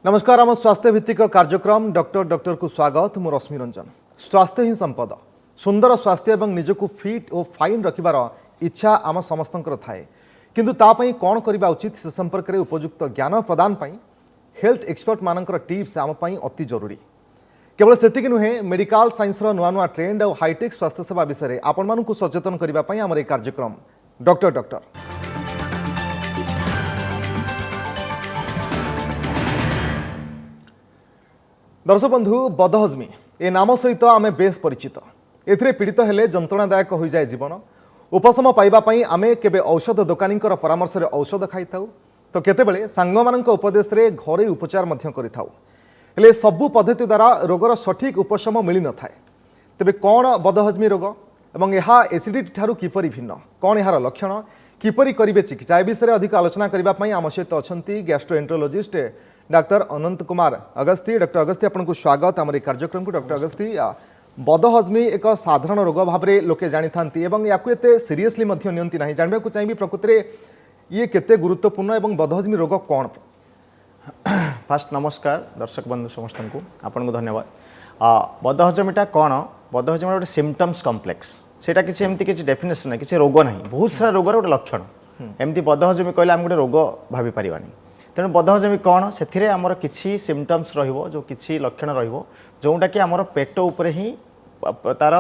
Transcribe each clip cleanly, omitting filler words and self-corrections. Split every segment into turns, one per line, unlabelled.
नमस्कार आम स्वास्थ्य भित्तिक कार्यक्रम डॉक्टर को स्वागत मु रश्मि रंजन। स्वास्थ्य ही संपद। सुंदर स्वास्थ्य और निजक फिट और फाइन रखिबार इच्छा आम समस्तंकर थाए, किंतु तापई कौन करबा उचित से संपर्क में उपयुक्त ज्ञान प्रदान पाई हेल्थ एक्सपर्ट मानकर टिप्स आम पाई अति जरूरी। केवल सेतिक नुहे मेडिकल साइंस नुआ नुआ ट्रेंड और हाईटेक स्वास्थ्य सेवा विषय में आपण मानकु सचेतन करने आम कार्यक्रम डॉक्टर। दर्शक बंधु, बदहजमी ए नाम सहित आम बेस परिचित। एथिरे पीड़ित हेले जंत्रणादायक हो जाए जीवन। उपशम पाइबापी आमे केबे औषध दोकानी परामर्श रे औषध खाई थाउ तो केतेबेले सांगमानक उपदेश रे घरे उपचार मध्य करिथाउ। हेले सबु पद्धति द्वारा रोगर सठिक उपशम मिल न थाए। तेबे कौन बदहजमी रोग एवं यह एसिडिटी ठारू किपरि भिन्न, कौन यार लक्षण, किपरि करिवे चिकित्सा, ए विषय अधिक आलोचना करने आम सहित अच्छा गैस्ट्रोएंट्रोलॉजिस्ट डॉक्टर अनंत कुमार अगस्ती। डॉक्टर अगस्ती, आपको स्वागत आम कार्यक्रम को। डॉक्टर अगस्ती, बदहजमी एक साधारण रोग भाव में लोके जानी था या सीरीयसली नियंती ना, जानवा चाहिए प्रकृति में ये केते गुरुत्वपूर्ण एवं बदहजमी रोग कौन?
फास्ट नमस्कार दर्शक बंधु समस्त को आपन को धन्यवाद। बदहजमीटा कौन? बदहजमी गोटे सिम्पटम्स कम्प्लेक्स, सेटा किसी एमती किसी डेफिनेशन ना, किसी रोग ना, बहुत सारा रोगर गोटे लक्षण। एमती बदहजमी कहले आम गोटे रोग भाभी पारिबानी। तेणु बदहजमी कौन? से आमर किसी सिम्पटम्स रहिबो, जो किसी लक्षण रहिबो जोटा कि आमर पेट उपरे ही तार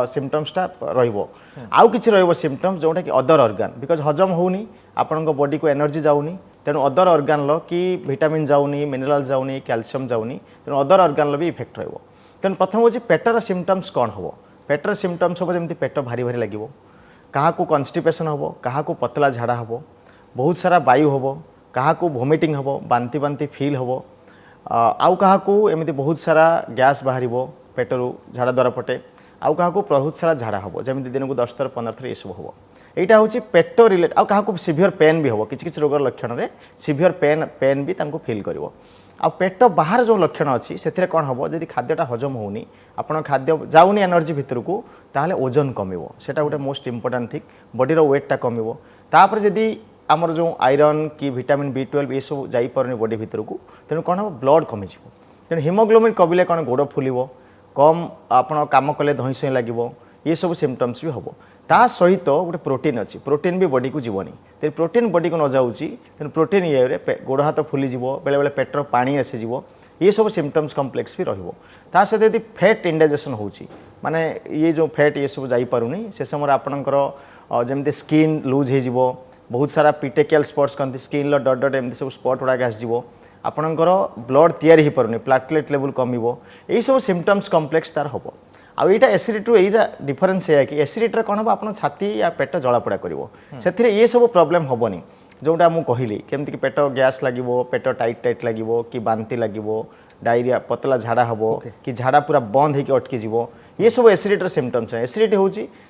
सिम्पटम्सटा रहिबो। आउ किछि रहिबो सिम्पटम्स जोटा कि अदर ऑर्गन, बिकॉज हजम होउनी, आपनक बॉडी को एनर्जी जाउनी, तेणु अदर ऑर्गन लो कि विटामिन जाउनी, मिनरल जाउनी, कैल्शियम जाउनी, तेणु अदर ऑर्गन लो भी इफेक्ट रहिबो। तेणु प्रथम होछि पेटर सिम्पटम्स कौन हबो? पेटर सिम्पटम्स हबो जेमति पेट भारी भारी लागिबो, काहाकू कन्स्टिपेशन हबो, काहाकू पतला झाड़ा हबो, बहुत सारा वायु हबो, काहाकू वोमिटिंग हबो, बांती बांती फील हबो, आउ काहाकू एमती बहुत सारा गैस बाहरिबो पेटरू झाड़ा द्वारा पटे, आउ काहाकू बहुत सारा झाड़ा हबो, जेमती दिन को 10 थर 15 थर ये सब हबो। एटा होची पेट रिलेट। आउ काहाकू सिवियर पेन भी हबो, किछि किछि रोगर लक्षण रे सिवियर पेन भी तांको फील करिवो। आ पेट बाहर जो लक्षण अच्छी से कौन हम, जदि खाद्यटा हजम होनी, आपण खाद्य जाऊनी एनर्जी भितर को, ताहले ओजन कमिवो, सेटा गोटे मोस्ट इंपोर्टेंट थिंग, बॉडीर वेटटा कमिवो। तापर जदि आमर जो आयरन कि विटामिन B12 ये सब जाई परनी बॉडी भितर को, तेणु कौन हम ब्लड कमिज। तेणु हिमोग्लोबिन कमिले कौन गोड़ फुलिवो, कम आपण काम कले धईसई लगिवो, ये सब सिम्पटम्स भी हम। ता सहित गोटे प्रोटीन अच्छी, प्रोटीन भी बॉडी को जीवनी, तेणु प्रोटीन बॉडी को न जाऊँगी, तेणु प्रोटीन ये गोड़ हाथ फुलीजिवो, बेले बेले पेटर पानी आसीजिवो, ये सब सिम्पटम्स कम्प्लेक्स भी रहिबो। ता सहित यदि फैट इंडाइजेशन होची, माने ये जो फैट ये सब जाई पारुनी, से समय आपणकर जेमती स्किन लूज हो, बहुत सारा पिटेकियल स्पॉट्स कहते स्किन डट डट एमती सब स्पॉट गुड़ाक आसो, आपणकर ब्लड तैयारी हो पारुनी, प्लेटलेट लेवल कमिवो, यही सब सिम्पटम्स कम्प्लेक्स तार हम। आउ यहाँ एसिडिटी यही डिफरेन्स है कि एसिडिटी कौन हम, आप छाती या पेट जलापोड़ा कर ये सब प्रोब्लेम हेनी, जोटा मुझे कहली केमती पेट गैस लगे, पेट टाइट टाइट लगे कि बांती लगे, डायरिया पतला झाड़ा हम कि झाड़ा पूरा बंद होकर अटकी जीव, ये सब एसिडिटर सिम्पटम्स है। एसिडिटी हूँ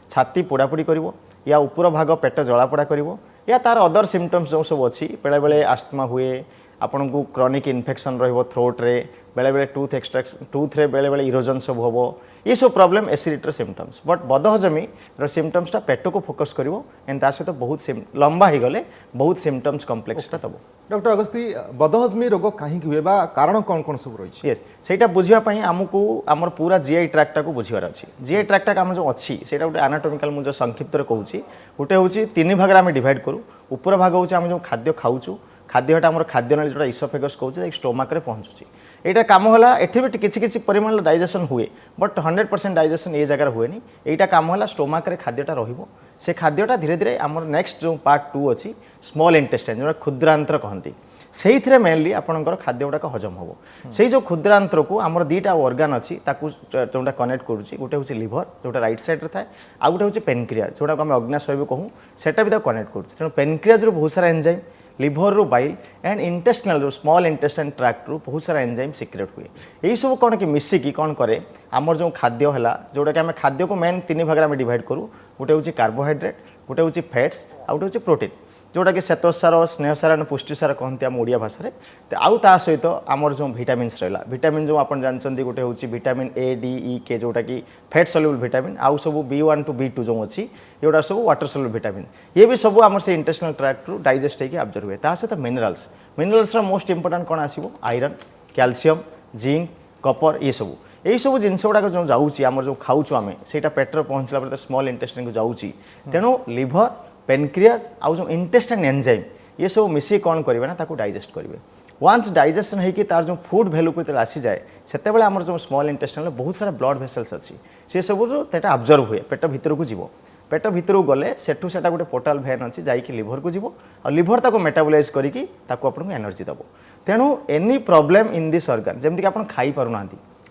छाती पोड़ापोड़ी कर, या ऊपर भाग पेट जलापोड़ा कर, या तार अदर सिम्पटम्स जो सब अच्छी, बेले बेले आस्थमा हुए, आपन को क्रॉनिक इन्फेक्शन रहिबो थ्रोट रे, बेले बेले टूथ एक्सट्रैक्शन, टूथ रे बेले बेले इरोजन सब होबो, ये सब प्रॉब्लम एसिडिटी सिम्पटम्स। बट बदहजमी सिम्पटम्सटा पेट को फोकस करिवो, एंड ता सहित बहुत लंबा ही गले बहुत सिम्पटम्स कम्प्लेक्सटा दबो।
डॉक्टर अगस्ती, बदहजमी रोग कहीं हुए बा कारण कौन कौन सब रही?
यस, सेटा बुझिया पई हमकू हमर पूरा जीआई ट्रैक्टा को बुझिवार अछि। जीआई ट्रैक्टा हम जो अच्छी सेटा गोटे एनाटॉमिकल मु जो संक्षिप्त रे कहूची, गोटे होची 3 भाग रे हम डिवाइड करू। ऊपर भाग होची हम जो खाद्य खाऊचू, खाद्यटा आम खाद्य नाली जो इसोफेगस कहूँ स्टोमाक रे पहुँचुची, यहाँ कम है। एथि भी किसी किसी परिमाण डाइजेशन हुए, बट 100% डाइजेशन ये जगह हुए। यहाँ कम है स्टोमाक रे खाद्यटा रहिबो, से खाद्यटा धीरे धीरे आम नेक्स्ट जो पार्ट 2 अच्छी स्मॉल इंटेस्टाइन जो क्षुद्रांतर कहती, से मेनली आपंकर खाद्य गुड़ाक हजम हम। से जो क्षुद्रांतर को आम 2टा ऑर्गन अच्छी जोटा कनेक्ट करुच्ची, गोटे हूँ लिभर जोटा राइट साइड थाए, आउ गोटे हूँ पेनक्रियाज जोटा आम अग्नाशय भी कहूँ, सेटा भी कनेक्ट करुच्ची। तेणु पेनक्रियाज बहुत सारा एंजाइम, लिभर रू बाइल एंड इंटेस्टिनल जो स्मॉल इंटेस्टाइन ट्रैक्ट रू बहुत सारा एंजाइम सिक्रेट हुए। यही सब कौन कि मिसिकी कौन करे आमर जो खाद्य है, जोटा कि आम खाद्य को मेन 3 भाग में डिवाइड करूँ। गोटे हूँ कार्बोहाइड्रेट, गोटे हूँ फैट्स, आउ गोटे हूँ प्रोटीन, जोटा कि श्वेतसार स्नेहसार पुष्टिसार कहते आम ओडिया भाषा। आउ ता सहित आमर जो विटामिन्स रहा, विटामिन जो आप जानते गोटे हूँ vitamin A, D, E, K जोटा कि फैट सल्युबल विटामिन, आउ सब B1 to B2 जो अच्छी ये सब वाटर सल्युबल विटामिन, ये भी सब आम से इंटेस्टिनल ट्रैक्ट रू डाइजेस्ट होकर अब्जर्व हुए। ता सहित मिनरल्स मिनरल्स मोस्ट इंपोर्टेंट कौन आसो आयरन कैल्शियम जिंक कपर ये सब यही सब जिनस गुड़ाक जो जाऊँगी आम जो खाऊँ आम से पेटर पहुँचला स्मॉल इंटेस्टाइन को जाऊँगी तेणु लिवर पेनक्रियाज आउ जो इंटेस्टाइन एंजाइम ये सब मिसिक कौन करेंगे ना ताको डाइजेस्ट करेंगे वन्स डाइजेशन होगी तार जो फूड भैल्यू को आसी जाए से आम जो स्मॉल इंटेस्टाइन बहुत सारा ब्लड भेसल्स अच्छी से सब अब्जर्व हुए पेट भितर को जीव पेट भितर को गले सेठू से गोटे पोर्टाल भेन अच्छी जाकि लिवर को जीव और लिवर ताको मेटाबोलाइज करके आपको एनर्जी दब तेणु any problem in this organ जमीक आप खाई पारना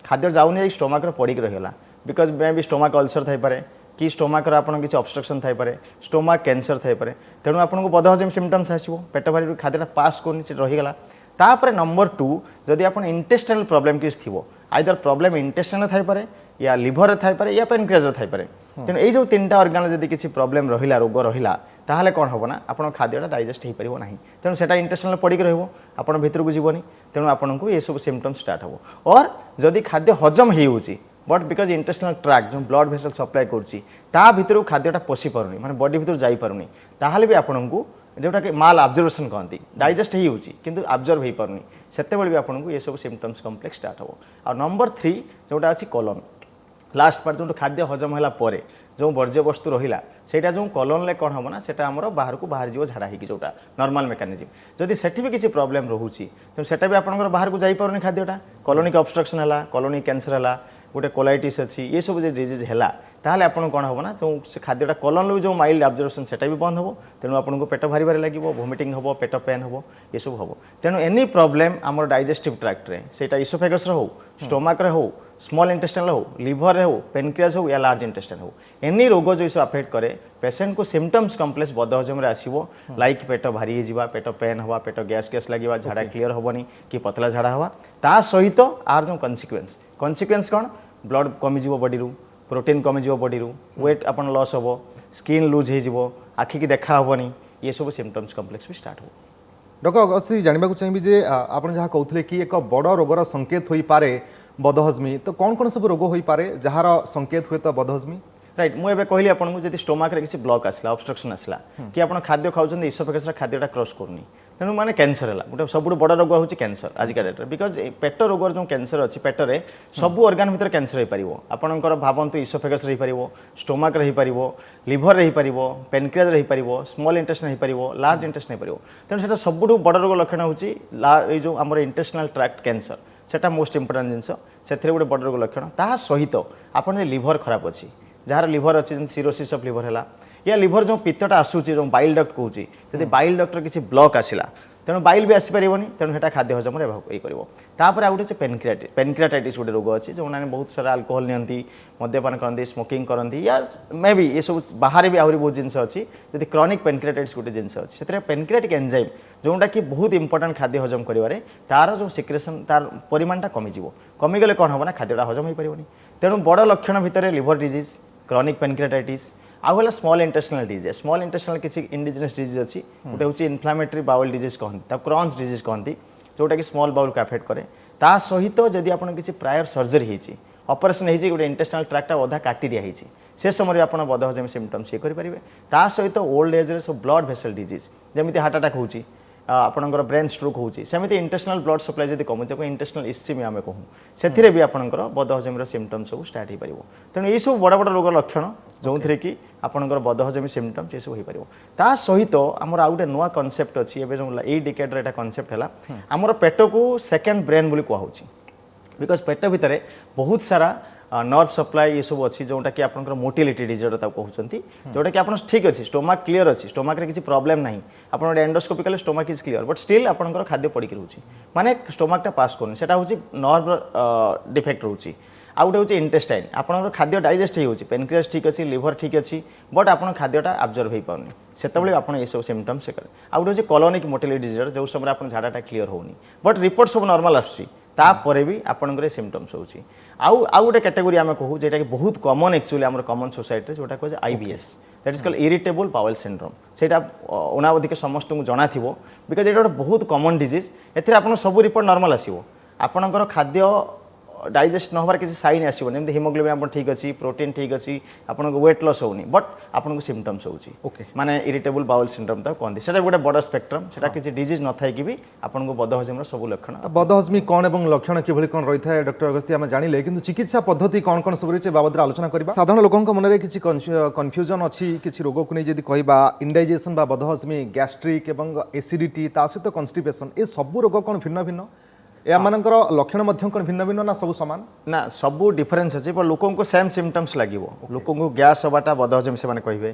खाद्य जाऊनी स्टोमाक पड़क रहीगला because may be stomach ulcer थाईपे कि स्टोमाकर आपन किसी ऑब्स्ट्रक्शन थाईपे स्टोमाक कैंसर थाईपे तेणु आपको बदहजमी सिम्पटम्स आसो पेट भारी खाद्यटा पास करनी रहीगला तापर नंबर 2 जदि आप इंटेस्टाइनल प्रॉब्लम किसी थी आइदर प्रॉब्लम इंटेस्टाइन थाईपे या लिवर थाईपे या पेनक्रियाज थाईपे तेणु ये जो 3टा ऑर्गन जदि किसी प्रॉब्लम रहा रोग रहा ताहले कौन हम ना आप खाद्यटा डाइजेस्ट हो पार ना तेणु से इंटेस्टाइनल पड़क रहा भितर को जीवनी तेणु आपको ये सब सिम्पटम्स स्टार्ट हो और जदि खाद्य हजम हो बट बिकज इंटेस्टाइनल ट्रैक्ट जो ब्लड भेसल सप्लाई करा भितर खाद्यटा पशि पारुनी माने बॉडी भितर जाई पारुनी ताहले भी आपको जोटा कि माल अब्जर्वेशन कहती डाइजेस्ट हो अब्जर्व हो पारुनी सेतेबेले भी आपको ये सब सिम्पटम्स कम्प्लेक्स स्टार्ट हो और नंबर 3 जोटा अच्छी कॉलन लास्ट पार्ट जो खाद्य हजम है जो वर्ज्य वस्तु रहा से जो कॉलन कौन हम ना सेटा आमर बाहर को बाहर जीव झाड़ा होगी जोटा नॉर्मल मेकानिज्म जदि सेठी भी किसी प्रॉब्लम रोचे तो सेटा भी आपंकर बाहर को जाई पारुनी खाद्यटा कॉलोनिक ऑब्स्ट्रक्शन है कॉलोनिक कैंसर है गोटे कोलाइटिस अच्छी ये सब जो डिजीज है ताहले आपन कौन हम ना जो खाद्यटा कॉलन जो माइल्ड ऑब्जर्वेशन सेटा भी बंद हो तेणु आपको पेट भारी भारी लगे वोमिटिंग हम पेट पेन हम ये सब हम तेणु एनी प्रॉब्लम आम डाइजेस्टिव ट्रैक्ट रे सेटा इसोफेगस हो स्टोमाक रे हो स्मॉल इंटेस्टाइन हो लिवर हो पेनक्रियाज हो या लार्ज इंटेस्टाइन हो एनी रोग जो सब अफेक्ट करे पेसेंट को सिम्पटम्स कम्प्लेक्स बदहजम आसो लाइक पेट भारी हो पेट पेन हवा पेट गैस गैस लगे झाड़ा क्लीयर हेनी कि पतला झाड़ा हवा ता सहित आर जो कन्सिक्वेन्स कौन ब्लड कमिज बॉडी प्रोटीन कमिज बॉडी वेट अपन लॉस हम स्किन लूज हो आखि की देखा हेनी ये सब सिम्पटम्स कम्प्लेक्स भी स्टार्ट हो
डॉक्टर अगस्ती जानवा चाहिए जे आप जहाँ कहते कि एक बड़ रोगर संकेत हो पारे बदहजमी तो कौन कौन सब रोग हो पारे जार संकेत हुए तो बदहजमी
राइट मुझे कहली आपको जब स्टोमाक किसी ब्लॉक आसला ऑब्स्ट्रक्शन आसला कि आप खाद्य खाऊँ इसोफेगस खाद्यटा क्रॉस करनी तेणु माने कैंसर है गोटे सब बड़ रोग हूँ कैंसर आजिका डेट्रे बिकज पेट रोगर जो कैंसर अच्छी पेटरे सब ऑर्गन भीतर कैंसर हो पार आपंकर भावतु इसोफेगस रही पार स्टोमाक रही पार लिवर रही पार पेनक्रियाज रही पार स्मॉल इंटेस्टाइन हो पार लार्ज इंटेस्टाइन हो पार तेणु से सब बड़ रोग लक्षण हूँ जो आम इंटेस्टाइनल ट्रैक्ट कैंसर सेटा मोस्ट इंपोर्टेंट जिनस से गोटे बड़ रोग लक्षण ता सहित आप लिवर खराब अच्छी जार लिवर अच्छी सीरोसिस ऑफ लिवर है या लिवर जो पित्तटा आसूची जो बाइल डक्ट कहूँ जब बाइल डक्टर किसी ब्लॉक आसला तेणु बाइल भी आसपार तेणु से खाद्य हजम ये कर आउ गोटे पेनक्रियाटाइटिस गोटे रोग अच्छी जो मैंने बहुत सारा अल्कोहल नियंती मद्यपान करती स्मोकिंग करती या मे बी ये सब बाहर भी आहरी बहुत जिनस अच्छी जब क्रॉनिक पेनक्रियाटाइटिस गोटे जिनस अच्छी से पेनक्रियाटिक एंजाइम जोटा कि बहुत इंपोर्टेंट खाद्य हजम करें तार जो सिक्रेशन तार परिमाणटा कमिज कमिगले कौन हम ना खाद्यटा हजम हो पारनी तेणु बड़ लक्षण भितर लिवर डिजीज क्रॉनिक पेनक्रियाटाइटिस आउ है small intestinal disease small intestinal किसी इंडिजिनस डिजीज अच्छी गोटे हूँ इन्फ्लामेटरी बाउल डिजीज कहते क्रॉन्स डिजीज कहती जोटा कि स्मॉल बाउल को अफेक्ट करे ता सहित जदि आप किसी प्रायर सर्जरी होती ऑपरेशन होती गोटे इंटेस्टाइनल ट्रैक्टा अधा काटी दिखाई से समय आप बदहजमी सिम्पटम्स ये करेंगे ता सहित ओल्ड एज रे सब ब्लड भेसल डिजीज जमी हार्ट अटैक होची आपणकर ब्रेन स्ट्रोक होची सेमती इंटेस्टाइनल ब्लड सप्लाई जब कमी जाए इंटेस्टाइनल इस्चेमी आम कहूँ से भी आपणकर बदहजमी सिम्पटम्स सब स्टार्ट हो पार तेणु ये सब बड़ बड़ रोग लक्षण जो थे कि आपणकर बदहजमी सिम्पटम्स ये सब हो पार ता सहित आमर आउ गोटे नुआ कनसेप्ट अच्छी जो ये डिकेड्रे एटा कनसेप्ट है आमर पेट को सेकेंड ब्रेन बोली कहूँ बिकज पेट भितर बहुत सारा नर्व सप्लाई ये सब अच्छी जोटा कि आपंकर मोटिलिटी डिजर्डर कहते जोटा कि आप ठीक अच्छे स्टोमाक क्लीयर अच्छी स्टोमाक किसी प्रॉब्लम ना आप एंडोस्कोपी कले stomach is clear but still आपंकर खाद्य पड़क रोचे माने स्टोमाकटा पास करनी से हूँ नर्व डिफेक्ट रोचे आउ गोटे हूँ इंटेस्टाइन आपंकर खाद्य डाइजेस्ट हो पेनक्रियाज ठीक अच्छी लिवर ठीक अच्छी बट आप खाद्यटा अब्जर्व हो पारनी से आप ये सब सिम्पटम्स से करें आउ गोटे हूँ कॉलोनिक मोटिलिटी डिजर्डर जो समय आप झाड़ाटा क्लीयर होनी बट रिपोर्ट सब नॉर्मल आसूँ तापर भी आपंकर सिम्पटम्स होची आउ गोटे कैटेगोरी आम कहूँ जेटा कि बहुत कॉमन एक्चुअली आम कॉमन सोसाइटी जोटा कहे IBS that is called irritable bowel syndrome सेटा अनावधिक समस्त को जाना थी बिकज ये गोटे बहुत कॉमन डिजीज एथिरे आपन सब रिपोर्ट नॉर्मल आसीबो आपनकर खाद्य डाइजेस्ट न होबार किसी साइन आसबन जमी हिमोग्लोबिन आप ठीक अच्छी प्रोटीन ठीक अच्छी आपको वेट लॉस होनी बट आपको सिम्पटम्स होची
ओके
माने इरिटेबल बाउल सिंड्रोम तो कहते हैं गोटे बड़ स्पेक्ट्रम से किसी डिजीज न था कि भी आपको बदहजम सब लक्षण
बदहजमी कौन एवं लक्षण किभली कौन रही है डॉक्टर अगस्ती आम जानिले किंतु चिकित्सा पद्धति कौन कौन सब रही बाबद आलोचना करबा साधारण लोकंक मन में किसी कन्फ्यूजन अच्छी किसी रोग को नहीं जदि कहबा इंडाइजेशन बा बदहजमी गैस्ट्रिक एवं एसिडिटी ता सहित कन्स्टिपेशन ए सब रोग कौन भिन्न भिन्न या मानकर लक्षण मध्य कौन भिन्न भिन्न ना सब सामान
ना सबू डिफरेन्स अच्छे पर लोक को सेम सिम्पटम्स लगे लोक को गैस हवाटा बदहजमी से कहे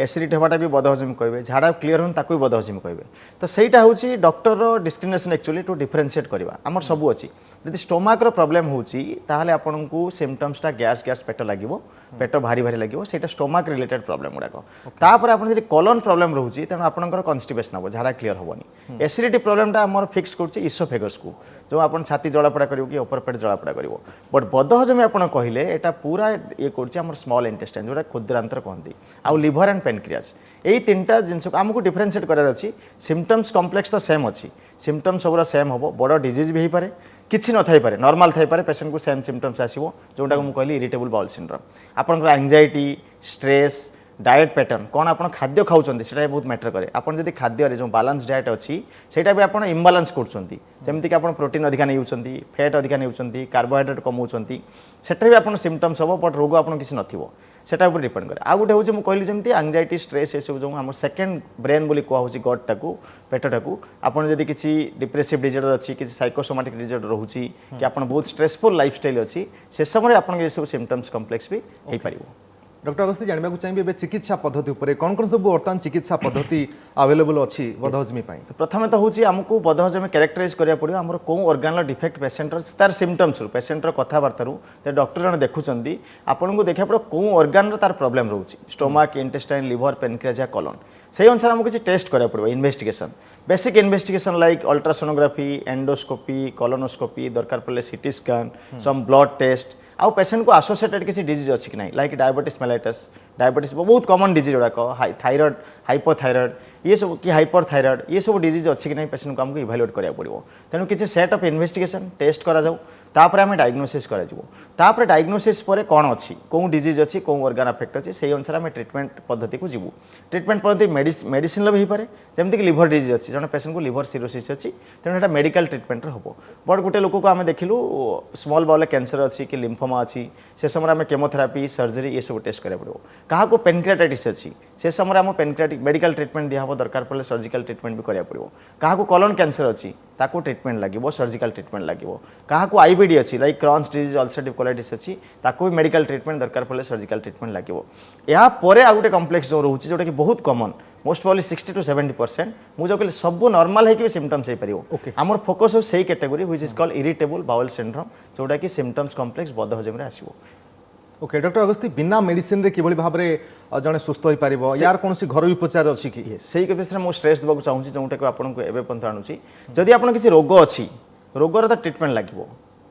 एसिडिटी हवाटा भी बदहजमी कहे झाड़ा क्लीयर होनी ताकू भी बदहजमी कहे तो सहीटा हूँ doctor discrimination actually to differentiate करवा आमर सबू अच्छी जब स्टोमाक प्रॉब्लम होता आपन को सिम्पटम्सटा गैस गैस पेट लगे पेट भारी भारी लगे से स्टोमाक रिलेटेड प्रॉब्लम गुड़ाक तापर आप कॉलन प्रॉब्लम रोचे तेणु आपंकर कन्स्टिपेशन हम झाड़ा क्लीयर हेनी एसिडिटी प्रॉब्लमटा आम फिक्स कर इसोफेगस को जो आप छाती जलापड़ा कर अपर पेट जलापड़ा कर बट बदहजमी आप कहले यहाँ पूरा ये कर स्मॉल इंटेस्टाइन जोटा क्षुद्रांतर कहते आउ लिवर एंड पेनक्रियाज यही तीनटा जिनस आमको डिफरेन्शिएट करार अच्छी सिम्पटम्स कम्प्लेक्स तो सेम अच्छी सिम्पटम्स सबूरा सेम हम बड़ डिजीज भी हो पारे किसी न थाई पारे नॉर्मल थाई पारे पेशेंट को सेम सिम्पटम्स आसो जोटा को कहली इरिटेबल बाउल सिंड्रोम आपनकर एंजाइटी स्ट्रेस डाएट पैटर्न कौन आप खाद्य खाऊँ से बहुत मैटर करे आपन जदि खाद्य जो बालांस डाएट अच्छी से भी आप इम्बालांस करमती कि आप प्रोटीन अधिका नहीं फैट अधिका नहीं कार्बोहाइड्रेट कमाऊँच सेटा भी आप सिम्पटम्स हम बट रोग आप किसी नथिबो सेटा ऊपर डिपेंड करे आ गोटे हूँ कहली जमी एंजाइटी स्ट्रेस ये सब जो आम सेकेंड ब्रेन बोली कहूँ गट टाक पेटा को आपड़ जदि किसी डिप्रेसिव डिजर्डर अच्छी किसी साइकोसोमाटिक डिजर्डर रोचे कि आप बहुत स्ट्रेसफुल लाइफस्टाइल अच्छी से समय आप सब सिम्पटम्स कम्प्लेक्स भी हो पार
डॉक्टर अगस्ती जानवा चाहिए चिकित्सा पद्धति उपर कौन कौन सब बर्तमान चिकित्सा पद्धति अवेलेबल अच्छी बदहजमी
प्रथम तो हूँ आमको बदहजमी कैरेक्टराइज करा पड़ो आम कौ अर्गान डिफेक्ट पेसेंट तार सिम्पटम्स पेसेंटर कथबार्तार डॉक्टर जन देखुं आपन को देखा पड़ो कौ अर्गान तार प्रोब्लेम रोचे स्टोमाक इंटेस्टाइन लिवर पेनक्रियाज या कॉलन से अनुसार आमको किसी टेस्ट करा पड़ो investigation basic investigation like ultrasonography endoscopy colonoscopy दरकार पड़े सीटी स्कैन सम ब्लड टेस्ट आउ पेशेंट को एसोसिएटेड किसी डिजीज अच्छी कि नहीं लाइक डायबिटीज मेलाइटस डायबिटीज बहुत कॉमन डिजीज गुड़ाक थायराइड हाइपोथायराइड ये सब कि हाइपरथायराइड ये सब डिजीज अच्छी कि नहीं पेशेंट को आमको इवालुएट करा पड़ो तेणु किसी सेट ऑफ इन्वेस्टिगेशन टेस्ट करा जाऊ तापर आम डायग्नोसिस कर डायग्नोसिस पर कौन अच्छी कौ डिजीज अच्छी कौ अर्गान अफेक्ट अच्छी से अनुसार आम ट्रिटमेंट पद्धति को जीवु ट्रिटमेंट पद्धति मेडिसिन भी पारे जमीक लिवर डिजीज अच्छी जन पेशेंट को लिवर सिरोसिस अच्छी तेणु यहाँ मेडिकल ट्रिटमेंट हम बट गोटे लोक को आम देखिलु स्मॉल बाउल कैंसर अच्छी कि लिम्फोमा अच्छी से समय आम केमोथेरापी सर्जरी ये सब टेस्ट करा पड़ो क्या पेनक्रियाटाइटिस अच्छी से समय आम पेनक्रियाटिक मेडिकल ट्रिटमेंट दिया दरकार पड़े सर्जिकल ट्रिटमेंट भी करा पड़ो क्या कॉलन कैंसर अच्छी ताको ट्रिटमेंट लगे सर्जिकल ट्रिटमेंट लगे क्या आईबीडी अच्छी like Crohn's disease ulcerative colitis अच्छी ताको भी मेडिकल ट्रिटमेंट दरकार पड़े सर्जिकल ट्रिटमेंट लगे या परे आ गोटे कम्प्लेक्स जो रोचे जोटा कि बहुत कॉमन मोस्ट प्रॉब्ली 60 to 70% मुझे कहली सब नॉर्मल है कि सिम्पटम्स हो पार आमर फोकस हो सही category which is called irritable bowel syndrome जोटा कि सिम्पटम्स कम्प्लेक्स बदहजमी आसो
ओके डॉक्टर अगस्ती बिना मेडिसिन रे किभली भाबरे जने सुस्थ होई पारिबो यार कोनसी घरोई उपचार अछि कि
सही केस मु स्ट्रेस देबाक चाहूँ जोटा कि आपको एवं पंथ आणुची जदि आपन किसी रोग अच्छी रोगर तो ट्रिटमेंट लगे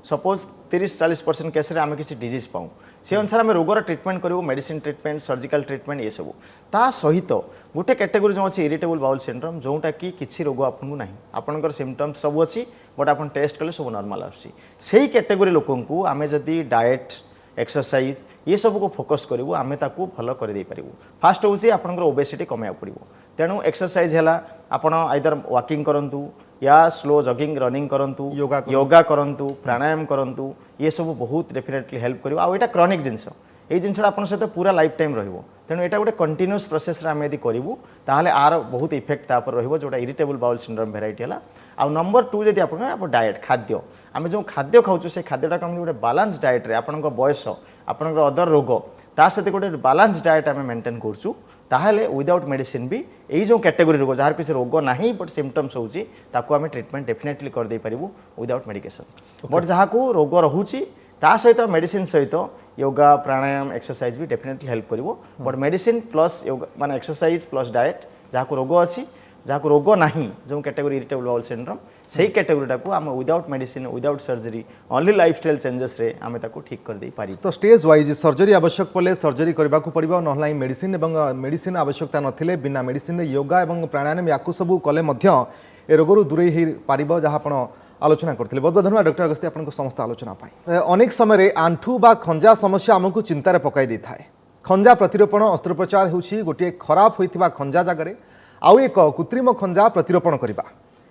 सपोज 30-40% केस आम किसी डिजीज पाऊँ से अनुसार आम रोगर ट्रिटमेंट करूँ मेडिसिन ट्रिटमेंट सर्जिकल ट्रिटमेंट ये सब ता सहित गोटे कैटेगोरी जो अच्छी इरिटेबल बाउल सिंड्रोम जोटा कि किसी रोग आपको ना आपंकर सिम्पटम्स सब अच्छी बट आप टेस्ट कले सब नॉर्मल आसी कैटेगोरी लोक आम जदि डाएट एक्सरसाइज ये सब को फोकस करूँ आम ताकू भल कर फास्ट हूँ आपंकर ओबेसिटी कमाया पड़ो तेणु एक्सरसाइज है आपड़ आइदर वॉकिंग करूँ या स्लो जॉगिंग रनिंग करूँ योगा करूँ प्राणायाम करूँ ये सब बहुत डेफिनेटली हेल्प कर आउ यहाँ क्रॉनिक जिनस ये जिनसा आप सहित पूरा लाइफ टाइम रहिबो तेणु यहाँ गोटे कंटिन्यूअस प्रोसेस आम यदि करूँ ताहले आर बहुत इफेक्ट तापर रहिबो जोटा इरिटेबल बाउल सिंड्रोम भेराइटी है आउ नंबर 2 जदि आप डाएट खाद्य आम जो खाद्य खाऊँ से खाद्यटा कम गोटे बालांस डाएट रे आपण बयस आपण अदर रोग ता सहित गोटे बालांस डाएट आम मेंटेन करछू ताहले विदाउट मेडिसिन भी यही जो कैटेगरी रोग जार किसी रोग ना बट सिम्पटम्स होची ताको आम ट्रिटमेंट डेफिनेटली कर दे पारिबु विदाउट मेडिकेशन बट जहाँ को रोग रोचे ता सहित मेडिसिन सहित योगा प्राणायाम एक्सरसाइज भी डेफिनेटली हेल्प करिवो बट मेडिसिन प्लस योगा माने एक्सरसाइज प्लस डाएट जहाँ को रोग अच्छी जहाँ को रोग ना जो कैटेगरी इरिटेबल बाउल सिंड्रोम से कैटेगरीटा को आम without medicine without surgery only lifestyle changes रे आम ताको ठीक कर दे पारि
तो स्टेज वाइज सर्जरी आवश्यक पड़े सर्जरी करबा को पड़िबो नहलाई मेडिसिन एवं मेडिसिन आवश्यकता नथिले बिना मेडिसिन योगा एवं प्राणायाम याकु सब कले मध्य ए रोगरु दूरे ही पारिबो जहाँ आपण आलोचना करथिले। बहुत बहुत धन्यवाद डॉक्टर अगस्ती आपनको समस्त आलोचना पाई। अनेक समय आंठू बा खंजा समस्या आमको चिंतार पकाई दै थाए। खंजा प्रतिरोपण अस्त्रोपचार होउछि गोटे खराब होइथिबा खंजा जगार आउ एक कृत्रिम खंजा प्रतिरोपण करबा।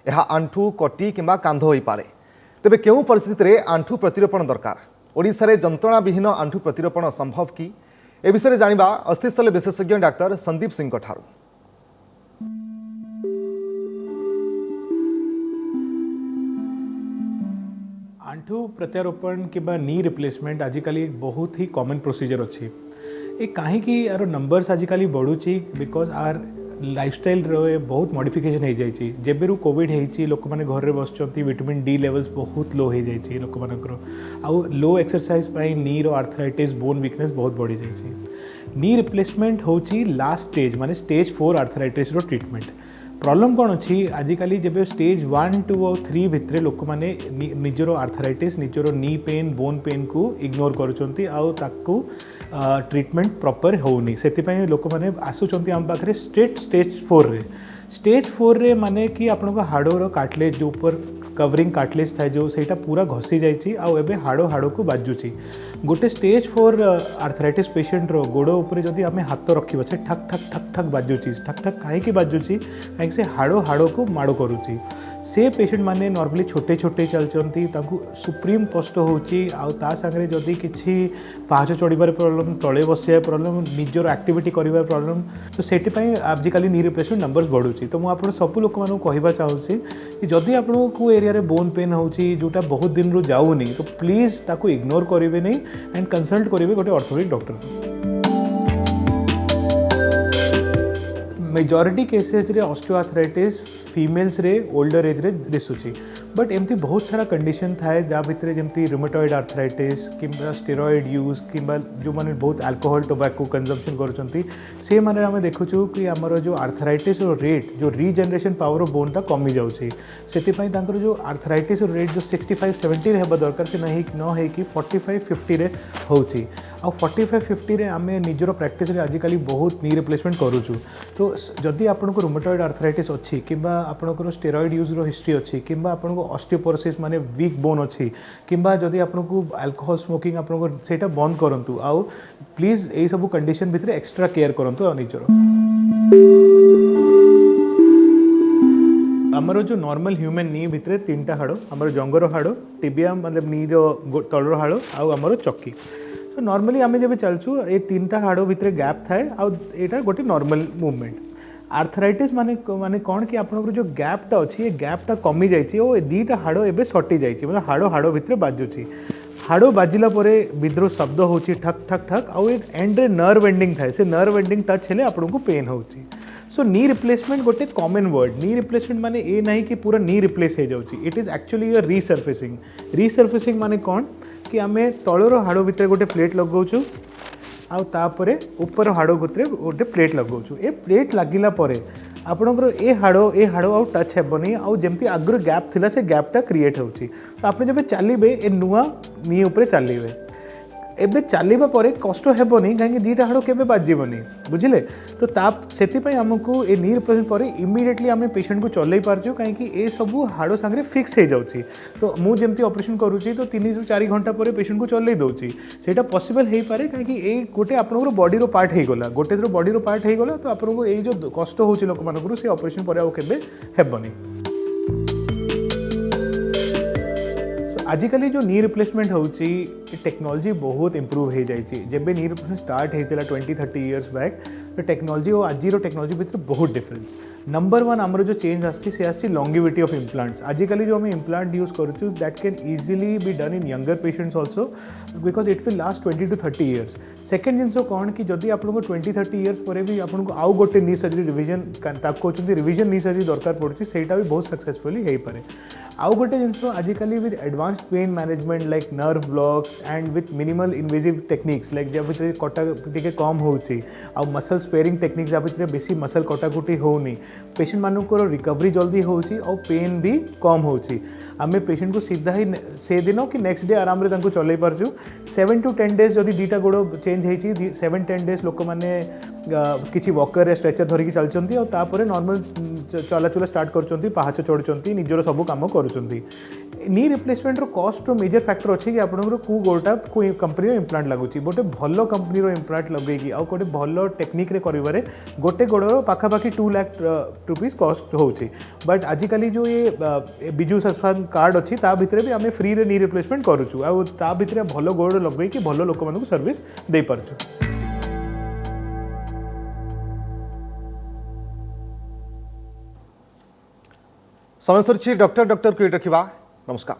यह आंठू कटी किंबा कांध होई पारे। तेबे केउं परिस्थिति रे आंठू प्रतिरोपण दरकार? ओडिसा रे जंत्रणा विहीन आंठू प्रतिरोपण संभव कि? ए विषय जानिबा अस्थिशल्य विशेषज्ञ डाक्टर संदीप सिंह ठारू।
आंठू प्रत्यारोपण किंबा नी रिप्लेसमेंट आजिकल एक बहुत ही कॉमन प्रोसीजर अच्छी ये कहीं यार नंबर्स आजिकल बढ़ुची बिकॉज आर लाइफस्टाइल रे बहुत मॉडिफिकेशन हो जाइए जेबेरु कोविड होती लोक मैंने घर बसुँच विटामिन डी लेवल्स बहुत लो हो जाइए लोक मानकर आउ लो एक्सरसाइज नी रो आर्थराइटिस बोन वीकनेस बहुत बढ़ी जाइए नी रिप्लेसमेंट होची लास्ट स्टेज माने स्टेज 4 आर्थराइटिस रो ट्रीटमेंट प्रॉब्लम कौन अच्छी आजिकल जब स्टेज 1, 2 और 3 भितर लोक मैंने निजर आर्थराइटिस निजर नी पेन बोन पेन को इग्नोर करुँच आउ ट्रीटमेंट प्रॉपर होनी से लोक मैंने आसुँच आम पाखे स्ट्रेट स्टेज 4 रे स्टेज 4 रे माने कि आपण हाड़र कार्टिलेज जो ऊपर कवरिंग कार्टिलेज थाए जो सेटा पूरा घसी जाइए आउ हाड़ हाड़ को बाजुची गोटे स्टेज 4 आर्थराइटिस पेशेंट रो गोड़ उपर जदि आम हाथ रखा से ठक ठक ठक ठक बाजुची ठक ठक कहीं बाजुची कहीं से हाड़ हाड़ को माड़ करुच्ची से पेशेंट माने नॉर्मली छोटे छोटे चलती सुप्रीम कष्ट होची आउ ता संगे जदि किसी पाहाच चढ़ार प्रॉब्लम तले बसया प्रॉब्लम निजर एक्टिविटी कर प्रॉब्लम तो से आजिकल नी रिप्लेसमेंट नंबर्स बढ़ुची तो मुझे सब लोक मानू कहवा चाहूँगी कि जदि आपको एरिया रे बोन पेन होची जोटा बहुत दिन रू जाऊनी तो प्लीज ताको इग्नोर करेंगे नहीं एंड कंसल्ट करेंगे गोटे ऑर्थोपेडिक डॉक्टर। मेजॉरिटी केसेस रे ऑस्टियोआर्थराइटिस फीमेल्स रे ओल्डर एज रे दिसुची बट एमती बहुत सारा कंडीशन थाए जहाँ भितर जमती रुमेटॉइड आर्थराइटिस किंबा स्टेरॉइड यूज किंबा जो माने बहुत अल्कोहल टोबैको कंजम्पशन करुँच से माने आम देखुचु कि आमर जो आर्थराइटिस रेट जो रीजेनरेशन पावर ऑफ बोनटा कमी जाऊँगी से जो आर्थराइटिस रेट जो 65-70 हेबा दरकार से न कि 45-50 रे होची आ 45-50 रे आमे निजर प्रैक्टिस रे आजिकल बहुत नी रिप्लेसमेंट करूचु तो जदि आपनको रुमेटॉइड आर्थराइटिस अच्छी किंबा आपनकर स्टेरॉइड यूज रो हिस्ट्री अच्छी किंबा आपनको ऑस्टियोपोरोसिस माने वीक बोन अच्छी किंबा जदि आपनको अल्कोहल स्मोकिंग आपनको सेटा बंद करंतु आउ प्लीज एई सब कंडीशन भितर एक्स्ट्रा केयर करंतु आ निजर आमर जो नॉर्मल ह्यूमन नी भितर 3टा हाड़ आमर जंगर हाड़ टिबिया मतलब नी रो तलर हाड़ आउ आमर चक्की तो नॉर्मली आम जब चलचु ये 3टा हाड़ भितर गैप थाए आउ एटा गोटे नॉर्मल मूवमेंट आर्थराइटिस माने माने कौन कि आपनकर जो गैपटा अच्छी ये गैपटा कमी जाइए और 2टा हाड़ एबे सटी जाइए मतलब हाड़ हाड़ भितर बाजुची हाड़ बाजिला परे विद्रोह शब्द होची ठक ठक ठक आउ एंड रे नर्व एंडिंग थाए से नर्व एंडिंग टच हेले आपनको पेन होची सो नी रिप्लेसमेंट गोटे कॉमन वर्ड नी रिप्लेसमेंट माने ये नहीं कि पूरा नी रिप्लेस हो जाउची it is actually a resurfacing माने कौन कि आमे तलर हाड़ भितर गोटे प्लेट लगाउछु आउ तापरे ऊपर हाड़ भितर गोटे प्लेट लगाउछु ए प्लेट लागिला परे आपणकर ए हाड़ आउ टच हेबनी आउ जमती आगुरी गैप थिला से गैपटा क्रिएट होची तो आपने जब चलिबे ए नुआ नी ऊपर चलिबे एबे चलिबा परे कष्ट हेबनी कहीं 2टा हाड़ केबे बाजिबनी बुझिले तो से आमको ए नी रिप्लेसमेंट पर इमिडिएटली आम पेशेंट को चलई पार्छु कहीं ए सब हाड़ सांगे फिक्स हो जाउची तो मु जेमती ऑपरेशन करूची तो 3 से 4 घंटा पर पेशेंट को चलई दउची सेटा पॉसिबल हो पारे कहीं ए गोटे आपनकर बॉडी रो पार्ट हो गला गोटे थरो बॉडी रो पार्ट हो गला तो आपनको ए जो कष्ट होची लोक मानकरू से ऑपरेशन पर आउ केबे हेबनी आजिकल जो नी रिप्लेसमेंट होची टेक्नोलॉजी बहुत इम्प्रूव हो जाइए जब नी रिप्लेसमेंट स्टार्ट होता 20-30 इयर्स बैक तो टेक्नोलॉजी और आज टेक्नोलॉजी भितर बहुत डिफरेंस नंबर 1 आमर जो चेंज आसी लॉन्गिविटी ऑफ इम्प्लांट्स आजिकल जो आम इम्प्लांट यूज करूँ that can easily be done in younger patients also because it will last 20-30 years second जिनस कौन कि जदि आपको 20-30 इयर्स पर भी आपको आउ गोटे नी सर्जरी रिविजन कहते रिविजन नी सर्जरी दरकार पड़ुची सेटा भी बहुत सक्सेसफुली हो पारे आउ गोटे जिनस आजिकल with advanced pain management like nerve blocks and with minimal invasive techniques like जब भितर कटा टे कम होची आउ मसल स्पेयरिंग टेक्निक्स जहाँ भितर बेसी मसल कटाकुटी होनी पेशेंट मानकर रिकवरी जल्दी होची और पेन भी कम होची आम पेशेंट को सीधा ही से दिन कि नेक्स्ट डे आराम रे चल पार्छु 7 to 10 days जदि दीटा गोड़ चेंज होती 7-10 days लोक मैंने किसी वॉकर स्ट्रेचर धरिकी चलती और तापर नॉर्मल चलाचुला स्टार्ट कर पाहाच चढ़ुंट निजर सब कम कर knee replacement cost major factor अच्छे कि आपंकर कौ गोटा कौ कंपनी इम्प्लांट लगुच गोटे भल कंपनी इम्प्लांट लगे आउ गोटे भल टेक्निक कर गोटे गोड़र पाखापाखि 2 लाख रुपीज कॉस्ट होची बट आजिकल जो ये विजु स्वास्थ्य कार्ड अच्छी भितर भी आम फ्री रे नी रिप्लेसमेंट करुचु आ भितर भल गोड़ लगे कि भल लोक मानक सर्विस दे पारछु।
समय सर डॉक्टर को रखा नमस्कार।